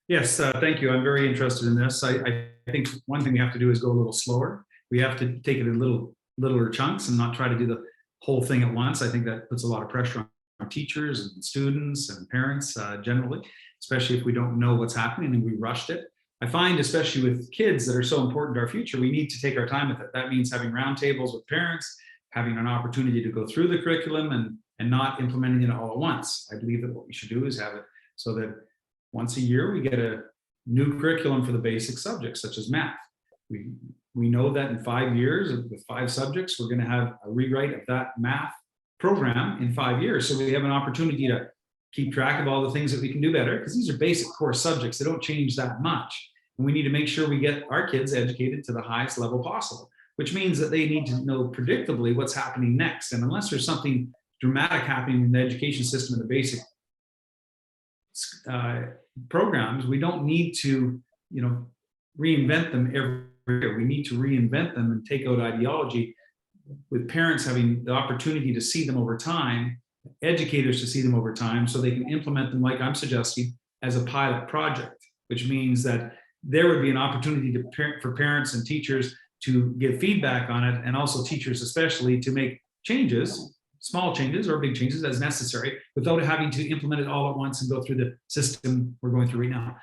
Yes, thank you. I'm very interested in this. I think one thing we have to do is go a little slower. We have to take it in littler chunks and not try to do the whole thing at once. I think that puts a lot of pressure on teachers and students and parents generally, especially if we don't know what's happening and we rushed it. I find, especially with kids that are so important to our future, we need to take our time with it. That means having roundtables with parents, having an opportunity to go through the curriculum and not implementing it all at once. I believe that what we should do is have it so that once a year we get a new curriculum for the basic subjects such as math. We know that in 5 years with 5 subjects, we're going to have a rewrite of that math program in 5 years. So we have an opportunity to keep track of all the things that we can do better, because these are basic core subjects. They don't change that much. And we need to make sure we get our kids educated to the highest level possible, which means that they need to know predictably what's happening next. And unless there's something dramatic happening in the education system in the basic programs, we don't need to, reinvent them every year. We need to reinvent them and take out ideology, with parents having the opportunity to see them over time, educators to see them over time, so they can implement them, like I'm suggesting, as a pilot project, which means that there would be an opportunity for parents and teachers to give feedback on it, and also teachers especially to make changes, small changes or big changes as necessary, without having to implement it all at once and go through the system we're going through right now.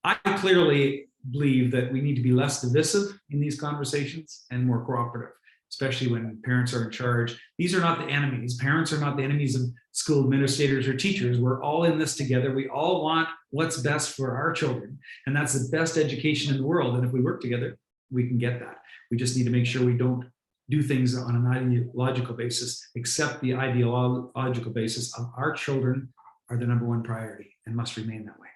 I clearly believe that we need to be less divisive in these conversations and more cooperative, especially when parents are in charge. These are not the enemies. Parents are not the enemies of school administrators or teachers. We're all in this together. We all want what's best for our children, and that's the best education in the world. And if we work together, we can get that. We just need to make sure we don't do things on an ideological basis, except the ideological basis of our children are the #1 priority and must remain that way.